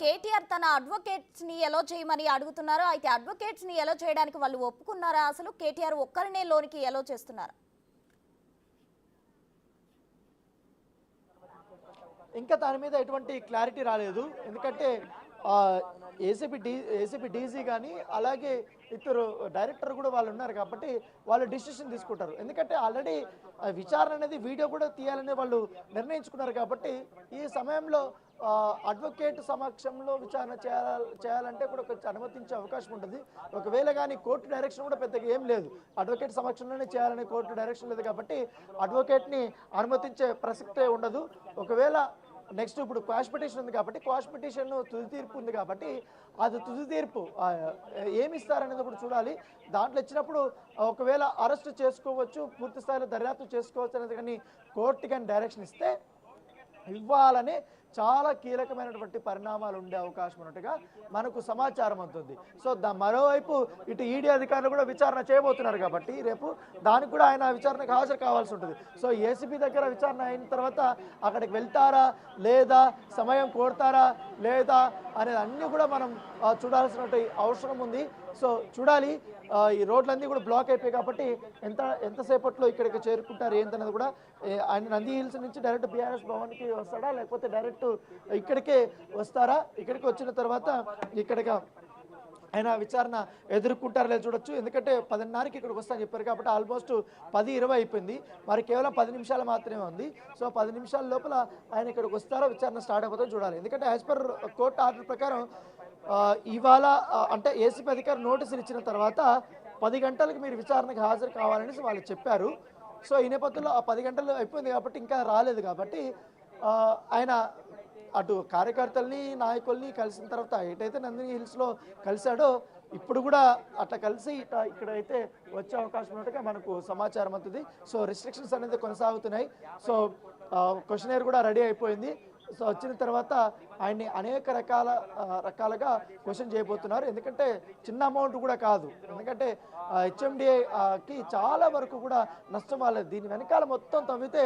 కేటీఆర్ తన అడ్వకేట్స్ ని ఎలో చేయమని అడుగుతున్నారు. అయితే అడ్వకేట్స్ ని ఎలో చేయడానికి వాళ్ళు ఒప్పుకున్నారా? అసలు కేటీఆర్ ఒక్కరినే లోనికి ఎలో చేస్తున్నారు? ఇంకా దాని మీద ఎటువంటి క్లారిటీ రాలేదు. ఎందుకంటే ఏసీపీ డీజీ కానీ అలాగే ఇద్దరు డైరెక్టర్ కూడా వాళ్ళు ఉన్నారు కాబట్టి వాళ్ళు డిసిషన్ తీసుకుంటారు. ఎందుకంటే ఆల్రెడీ విచారణ అనేది వీడియో కూడా తీయాలని వాళ్ళు నిర్ణయించుకున్నారు కాబట్టి ఈ సమయంలో అడ్వకేట్ సమక్షంలో విచారణ చేయాలంటే కూడా కొంచెం అనుమతించే అవకాశం ఉంటుంది. ఒకవేళ కానీ కోర్టు డైరెక్షన్ కూడా పెద్దగా ఏం లేదు, అడ్వకేట్ సమక్షంలోనే చేయాలని కోర్టు డైరెక్షన్ లేదు కాబట్టి అడ్వకేట్ని అనుమతించే ప్రసక్తే ఉండదు. ఒకవేళ నెక్స్ట్ ఇప్పుడు క్వాష్ పిటిషన్ ఉంది కాబట్టి క్వాష్ పిటిషన్ తుది తీర్పు ఉంది కాబట్టి అది తుది తీర్పు ఏమి ఇస్తారనేది కూడా చూడాలి. దాంట్లో ఇచ్చినప్పుడు ఒకవేళ అరెస్ట్ చేసుకోవచ్చు, పూర్తి స్థాయిలో దర్యాప్తు చేసుకోవచ్చు అనేది కానీ కోర్టు కానీ డైరెక్షన్ ఇస్తే ఇవ్వాలని చాలా కీలకమైనటువంటి పరిణామాలు ఉండే అవకాశం ఉన్నట్టుగా మనకు సమాచారం అవుతుంది. సో మరోవైపు ఇటు ఈడీ అధికారులు కూడా విచారణ చేయబోతున్నారు కాబట్టి రేపు దానికి కూడా ఆయన విచారణకు హాజరు కావాల్సి ఉంటుంది. సో ఏసీబీ దగ్గర విచారణ అయిన తర్వాత అక్కడికి వెళ్తారా లేదా, సమయం కోరుతారా లేదా అనేది అన్నీ కూడా మనం చూడాల్సినటువంటి అవసరం ఉంది. సో చూడాలి. ఈ రోడ్లన్నీ కూడా బ్లాక్ అయిపోయాయి కాబట్టి ఎంతసేపట్లో ఇక్కడికి చేరుకుంటారు ఏంటనేది కూడా. ఆయన నంది హిల్స్ నుంచి డైరెక్ట్ బీఆర్ఎస్ భవన్కి వస్తాడా లేకపోతే డైరెక్ట్ ఇక్కడికే వస్తారా? ఇక్కడికి వచ్చిన తర్వాత ఇక్కడికి ఆయన విచారణ ఎదుర్కొంటారో లేదు చూడొచ్చు. ఎందుకంటే 10:30కి ఇక్కడికి వస్తాను చెప్పారు కాబట్టి ఆల్మోస్ట్ 10:20 అయిపోయింది. మరి కేవలం 10 నిమిషాలు మాత్రమే ఉంది. సో 10 నిమిషాల లోపల ఆయన ఇక్కడికి వస్తారో విచారణ స్టార్ట్ అయిపోతుందో చూడాలి. ఎందుకంటే యాజ్ పర్ కోర్టు ఆర్డర్ ప్రకారం ఇవాళ అంటే ఏసీపీ అధికారి నోటీసులు ఇచ్చిన తర్వాత 10 గంటలకు మీరు విచారణకు హాజరు కావాలని వాళ్ళు చెప్పారు. సో ఈ నేపథ్యంలో ఆ 10 గంటలు అయిపోయింది కాబట్టి ఇంకా రాలేదు కాబట్టి ఆయన అటు కార్యకర్తల్ని నాయకుల్ని కలిసిన తర్వాత ఎటైతే నందిని హిల్స్లో కలిశాడో ఇప్పుడు కూడా అట్లా కలిసి ఇక్కడైతే వచ్చే అవకాశం ఉన్నట్టుగా మనకు సమాచారం అవుతుంది. సో రిస్ట్రిక్షన్స్ అనేది కొనసాగుతున్నాయి. సో క్వశ్చనర్ కూడా రెడీ అయిపోయింది. సో వచ్చిన తర్వాత ఆయన్ని అనేక రకాలుగా క్వశ్చన్ చేయబోతున్నారు. ఎందుకంటే చిన్న అమౌంట్ కూడా కాదు. ఎందుకంటే హెచ్ఎండిఏకి చాలా వరకు కూడా నష్టం రాలేదు. దీని వెనకాల మొత్తం తవ్వితే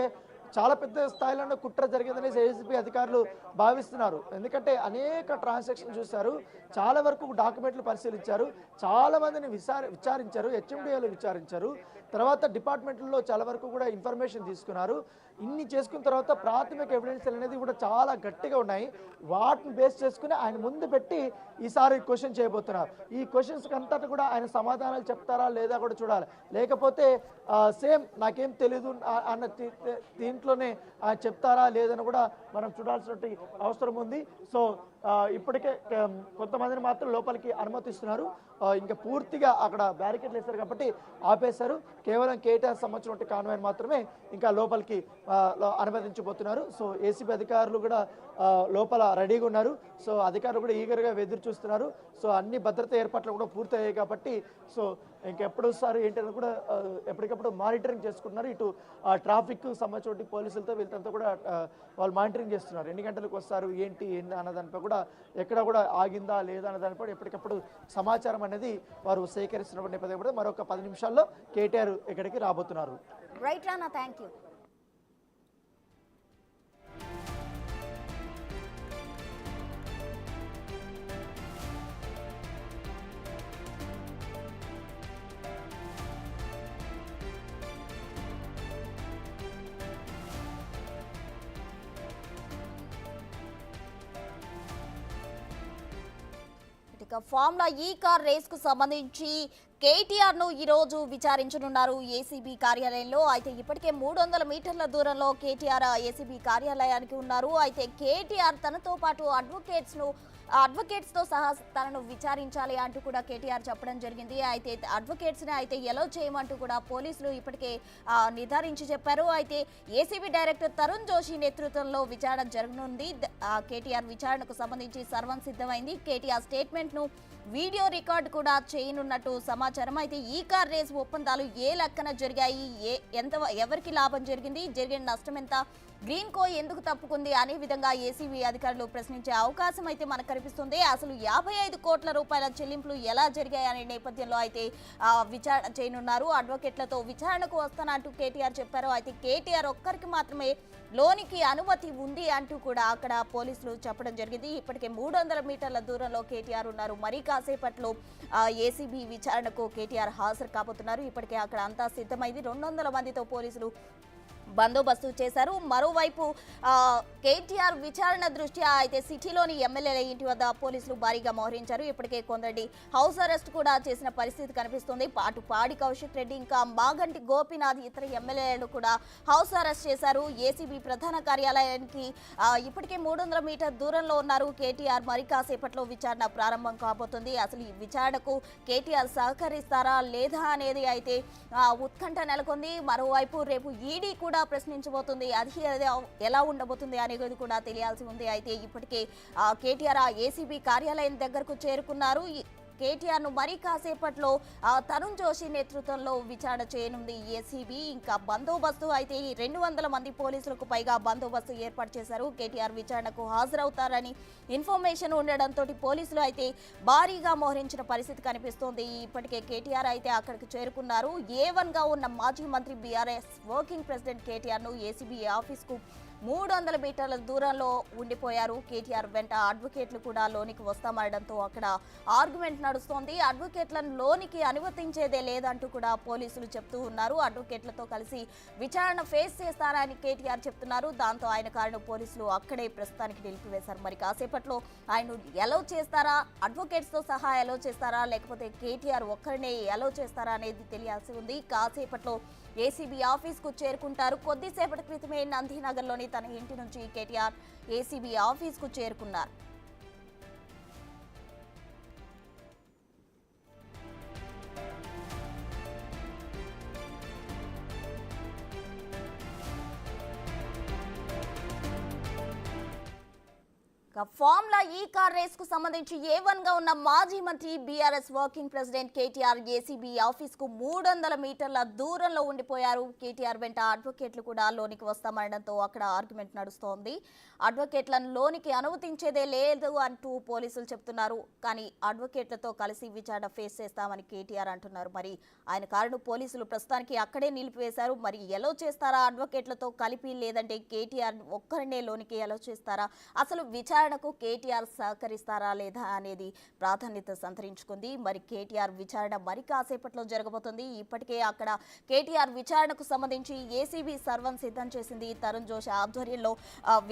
చాలా పెద్ద స్థాయిలో కుట్ర జరిగిందని ఏసీబీ అధికారులు భావిస్తున్నారు. ఎందుకంటే అనేక ట్రాన్సాక్షన్ చూశారు, చాలా వరకు డాక్యుమెంట్లు పరిశీలించారు, చాలా మందిని విచారించారు, హెచ్ఎండిఏలు విచారించారు, తర్వాత డిపార్ట్మెంట్లో చాలా వరకు కూడా ఇన్ఫర్మేషన్ తీసుకున్నారు. ఇన్ని చేసుకున్న తర్వాత ప్రాథమిక ఎవిడెన్స్ అనేది కూడా చాలా గట్టిగా ఉన్నాయి. వాటిని బేస్ చేసుకుని ఆయన ముందు పెట్టి ఈసారి క్వశ్చన్ చేయబోతున్నారు. ఈ క్వశ్చన్స్కి అంతటా కూడా ఆయన సమాధానాలు చెప్తారా లేదా కూడా చూడాలి. లేకపోతే సేమ్ నాకేం తెలీదు అన్న దీంట్లోనే చెప్తారా లేదని కూడా మనం చూడాల్సిన అవసరం ఉంది. సో ఇప్పటికే కొంతమందిని మాత్రం లోపలికి అనుమతిస్తున్నారు. ఇంకా పూర్తిగా అక్కడ బ్యారికేడ్లు వేశారు కాబట్టి ఆపేశారు. కేవలం కేటీఆర్ సంబంధించిన కాన్వాయ్ మాత్రమే ఇంకా లోపలికి అనుమతించబోతున్నారు. సో ఏసీబీ అధికారులు కూడా లోపల రెడీగా ఉన్నారు. సో అధికారులు కూడా ఈగర్గా ఎదురు చూస్తున్నారు. సో అన్ని భద్రతా ఏర్పాట్లు కూడా పూర్తయ్యాయి కాబట్టి సో ఇంకెప్పుడు వస్తారు ఏంటని కూడా ఎప్పటికప్పుడు మానిటరింగ్ చేసుకుంటున్నారు. ఇటు ట్రాఫిక్ సంబంధించిన పోలీసులతో వీళ్ళంతా కూడా వాళ్ళు మానిటరింగ్ చేస్తున్నారు. ఎన్ని గంటలకు వస్తారు ఏంటి అన్న దానిపై కూడా ఎక్కడ కూడా ఆగిందా లేదా అన్న దానిపై ఎప్పటికప్పుడు సమాచారం అనేది వారు సేకరిస్తున్న నేపథ్యం కూడా మరొక 10 నిమిషాల్లో కేటీఆర్ ఇక్కడికి రాబోతున్నారు. Right Rana, thank you. Formula ఈ కార్ రేస్ కు సంబంధించి కేటీఆర్ ను ఈ రోజు విచారించనున్నారు ఏసీబీ కార్యాలయంలో. అయితే ఇప్పటికే 300 మీటర్ల దూరంలో కేటీఆర్ ఏసీబీ కార్యాలయానికి ఉన్నారు. అయితే కేటీఆర్ తనతో పాటు అడ్వకేట్స్ తో సహా తనను విచారించాలి అంటూ కూడా కేటీఆర్ చెప్పడం జరిగింది. అయితే అడ్వకేట్స్ ని అయితే ఎలో చేయమంటూ కూడా పోలీసులు ఇప్పటికే నిర్ధారించి చెప్పారు. అయితే ఏసీబీ డైరెక్టర్ తరుణ్ జోషి నేతృత్వంలో విచారణ జరగనుంది. కేటీఆర్ విచారణకు సంబంధించి సర్వం సిద్ధమైంది. కేటీఆర్ స్టేట్మెంట్ ను వీడియో రికార్డు కూడా చేయనున్నట్టు సమాచారం. అయితే ఈ కార్ రేస్ ఒప్పందాలు ఏ లెక్కన జరిగాయి, ఎవరికి లాభం జరిగింది, జరిగిన నష్టం ఎంత, గ్రీన్ కో ఎందుకు తప్పుకుంది అనే విధంగా ఏసీబీ అధికారులు ప్రశ్నించే అవకాశం అయితే మనకు కనిపిస్తుంది. అసలు 55 కోట్ల రూపాయల చెల్లింపులు ఎలా జరిగాయి అనే నేపథ్యంలో అయితే విచారణ చేయనున్నారు. అడ్వకేట్లతో విచారణకు వస్తానంటూ కేటీఆర్ చెప్పారు. అయితే కేటీఆర్ ఒక్కరికి మాత్రమే లోనికి అనుమతి ఉంది అంటూ కూడా అక్కడ పోలీసులు చెప్పడం జరిగింది. ఇప్పటికే 300 మీటర్ల దూరంలో కేటీఆర్ ఉన్నారు. మరి కాసేపట్లో ఏసీబీ విచారణకు కేటీఆర్ హాజరు కాబోతున్నారు. ఇప్పటికే అక్కడ అంతా సిద్ధమైంది. 200 మందితో పోలీసులు బందోబస్తు చేశారు. మరోవైపు కేటీఆర్ విచారణ దృష్ట్యా అయితే సిటీలోని ఎమ్మెల్యేల ఇంటి వద్ద పోలీసులు భారీగా మోహరించారు. ఇప్పటికే కొందరి హౌస్ అరెస్ట్ కూడా చేసిన పరిస్థితి కనిపిస్తుంది. అటు పాడి కౌశిక్ రెడ్డి ఇంకా మాగంటి గోపీనాథ్ ఇతర ఎమ్మెల్యేలను కూడా హౌస్ అరెస్ట్ చేశారు. ఏసీబీ ప్రధాన కార్యాలయానికి ఇప్పటికే 300 మీటర్ దూరంలో ఉన్నారు కేటీఆర్. మరి కాసేపట్లో విచారణ ప్రారంభం కాబోతుంది. అసలు ఈ విచారణకు కేటీఆర్ సహకరిస్తారా లేదా అనేది అయితే ఉత్కంఠ నెలకొంది. మరోవైపు రేపు ఈడీ కూడా ప్రశ్నించబోతుంది. అది ఎలా ఉండబోతుంది అనేది కూడా తెలియాల్సి ఉంది. అయితే ఇప్పటికే కేటీఆర్ ఏసీబీ కార్యాలయం దగ్గరకు చేరుకున్నారు. కేటీఆర్ ను మరీ కాసేపట్లో తరుణ్ జోషి నేతృత్వంలో విచారణ చేయనుంది ఏసీబీ. ఇంకా బందోబస్తు అయితే 200 మంది పోలీసులకు పైగా బందోబస్తు ఏర్పాటు చేశారు. కేటీఆర్ విచారణకు హాజరవుతారని ఇన్ఫర్మేషన్ ఉండడంతో పోలీసులు అయితే భారీగా మోహరించిన పరిస్థితి కనిపిస్తోంది. ఇప్పటికే కేటీఆర్ అయితే అక్కడికి చేరుకున్నారు. A1 గా ఉన్న మాజీ మంత్రి బీఆర్ఎస్ వర్కింగ్ ప్రెసిడెంట్ కేటీఆర్ ను ఏసీబీ ఆఫీస్కు 300 మీటర్ల దూరంలో ఉండిపోయారు. కేటీఆర్ వెంట అడ్వకేట్లు కూడా లోనికి వస్తామనడంతో అక్కడ ఆర్గ్యుమెంట్ నడుస్తోంది. అడ్వకేట్లను లోనికి అనుమతించేదే లేదంటూ కూడా పోలీసులు చెప్తూ ఉన్నారు. అడ్వకేట్లతో కలిసి విచారణ ఫేస్ చేస్తారని కేటీఆర్ చెప్తున్నారు. దాంతో ఆయన కారణం పోలీసులు అక్కడే ప్రస్తుతానికి నిలిపివేశారు. మరి కాసేపట్లో ఆయన ఎలో చేస్తారా, అడ్వకేట్స్తో సహా ఎలో చేస్తారా, లేకపోతే కేటీఆర్ ఒక్కరినే ఎలో చేస్తారా అనేది తెలియాల్సి ఉంది. కాసేపట్లో ఏసీబీ ఆఫీస్కు చేరుకుంటారు. కొద్దిసేపటి క్రితమే నందినగర్లోని తన ఇంటి నుంచి కేటీఆర్ ఏసీబీ ఆఫీస్కు చేరుకున్నారు. ఫార్ములా ఈ కార్ రేస్ కు సంబంధించి A1 గా ఉన్న మాజీ మంత్రి BRS working president KTR ACB office కు 300 మీటర్ల దూరంలో ఉండిపోయారు. కేటీఆర్ వెంట అడ్వకేట్లు కూడా లోనికి వస్తామనడంతో అక్కడ ఆర్గ్యుమెంట్ నడుస్తోంది. అడ్వకేట్లను లోనికి అనుమతించేదే లేదు అంటూ పోలీసులు చెప్తున్నారు. కానీ అడ్వకేట్లతో కలిసి విచారణ ఫేస్ చేస్తామని కేటీఆర్ అంటున్నారు. మరి ఆయన కారును పోలీసులు ప్రస్తుతానికి అక్కడే నిలిపివేశారు. మరి ఎలో చేస్తారా అడ్వకేట్లతో కలిపి, లేదంటే కేటీఆర్ ఒక్కరినే లోనికి ఎలో చేస్తారా, అసలు విచారణకు కేటీఆర్ సహకరిస్తారా లేదా అనేది ప్రాధాన్యత సంతరించుకుంది. మరి కేటీఆర్ విచారణ మరి కాసేపట్లో జరగబోతుంది. ఇప్పటికే అక్కడ కేటీఆర్ విచారణకు సంబంధించి ఏసీబీ సర్వం సిద్ధం చేసింది. తరుణ్ జోషి ఆధ్వర్యంలో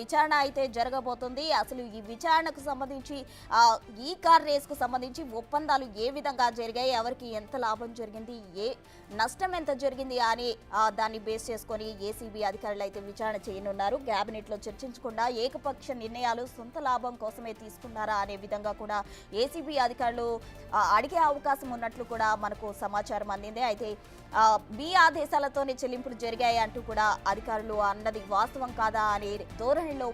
విచారణ అయితే జరగబోతుంది. అసలు ఈ విచారణకు సంబంధించి ఈ కార్ రేస్ కు సంబంధించి ఒప్పందాలు ఏ విధంగా జరిగాయి, ఎవరికి ఎంత లాభం జరిగింది, ఏ నష్టం ఎంత జరిగింది అని దాన్ని బేస్ చేసుకొని ఏసీబీ అధికారులు అయితే విచారణ చేయనున్నారు. కేబినెట్ లో చర్చించకుండా ఏకపక్ష నిర్ణయాలు సొంత లాభం కోసమే తీసుకున్నారా అనే విధంగా కూడా ఏసీబీ అధికారులు అడిగే అవకాశం ఉన్నట్లు కూడా మనకు సమాచారం అందింది. అయితే బి ఆదేశాలతోనే చెల్లింపులు జరిగాయి అంటూ కూడా అధికారులు అన్నది వాస్తవం కాదా అనే ధోరణిలో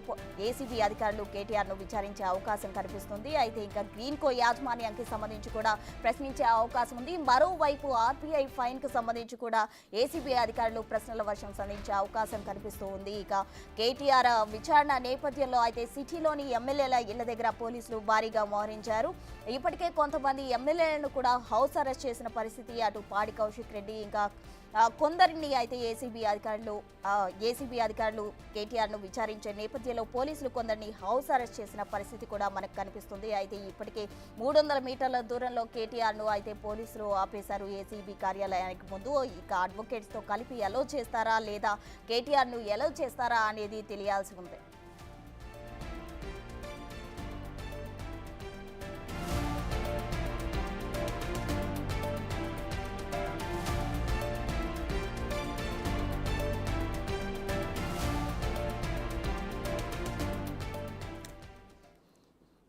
ఏసీబీ అధికారులు కేటీఆర్ ను విచారించే అవకాశం కనిపిస్తుంది. అయితే ఇంకా గ్రీన్ కో యాజమాన్యానికి సంబంధించి కూడా ప్రశ్నించే అవకాశం ఉంది. మరోవైపు ఆర్బీఐ ఫైన్ కు సంబంధించి కూడా ఏసీబీ అధికారులు ప్రశ్నల వర్షం సంధించే అవకాశం కనిపిస్తూ ఉంది. ఇక కేటీఆర్ విచారణ నేపథ్యంలో అయితే సిటీలోని ఎమ్మెల్యేల ఇళ్ల దగ్గర పోలీసులు భారీగా మోహరించారు. ఇప్పటికే కొంతమంది ఎమ్మెల్యేలను కూడా హౌస్ అరెస్ట్ చేసిన పరిస్థితి. అటు పాడి కౌశిక్ రెడ్డి ఇంకా కొందరిని అయితే ఏసీబీ అధికారులు కేటీఆర్ ను విచారించే నేపథ్యంలో పోలీసులు కొందరిని హౌస్ అరెస్ట్ చేసిన పరిస్థితి కూడా మనకు కనిపిస్తుంది. అయితే ఇప్పటికే 300 మీటర్ల దూరంలో కేటీఆర్ ను అయితే పోలీసులు ఆపేశారు ఏసీబీ కార్యాలయానికి ముందు. ఇక అడ్వకేట్స్ తో కలిపి ఎలో చేస్తారా లేదా కేటీఆర్ ను ఎలో చేస్తారా అనేది తెలియాల్సి ఉంది.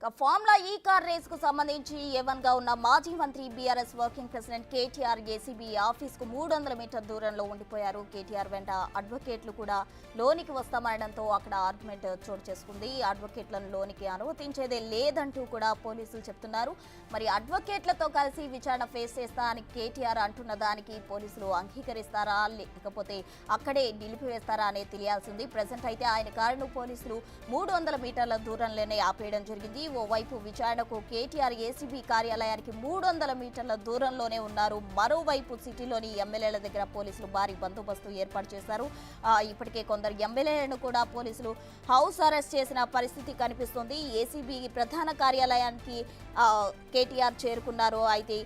ఫార్ములా ఈ కార్ రేస్ కు సంబంధించి ఏవన్గా ఉన్న మాజీ మంత్రి BRS working president KTR ACB office కు 300 మీటర్ దూరంలో ఉండిపోయారు. కేటీఆర్ వెంట అడ్వకేట్లు కూడా లోనికి వస్తామనడంతో అక్కడ ఆర్గ్యుమెంట్ చోటు చేసుకుంది. అడ్వకేట్లను లోనికి అనుమతించేదే లేదంటూ కూడా పోలీసులు చెప్తున్నారు. మరి అడ్వకేట్లతో కలిసి విచారణ ఫేస్ చేస్తా అని కేటీఆర్ అంటున్న దానికి పోలీసులు అంగీకరిస్తారా లేకపోతే అక్కడే నిలిపివేస్తారా అనేది తెలియాల్సింది. ప్రెసెంట్ అయితే ఆయన కారును పోలీసులు 300 మీటర్ల దూరంలోనే ఆపేయడం జరిగింది. ఓవైపు విచారణకు కేటీఆర్ ఏసీబీ కార్యాలయానికి 300 మీటర్ల దూరంలోనే ఉన్నారు. మరోవైపు సిటీలోని ఎమ్మెల్యేల దగ్గర పోలీసులు భారీ బందోబస్తు ఏర్పాటు చేశారు. ఇప్పటికే కొందరు ఎమ్మెల్యేలను కూడా పోలీసులు హౌస్ అరెస్ట్ చేసిన పరిస్థితి కనిపిస్తుంది. ఏసీబీ ప్రధాన కార్యాలయానికి కేటీఆర్ చేరుకున్నారు. అయితే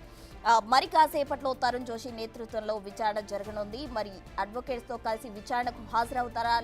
మరి కాసేపట్లో తరుణ్ జోషి నేతృత్వంలో విచారణ జరగనుంది. మరి అడ్వకేట్స్తో కలిసి విచారణకు హాజరవుతారా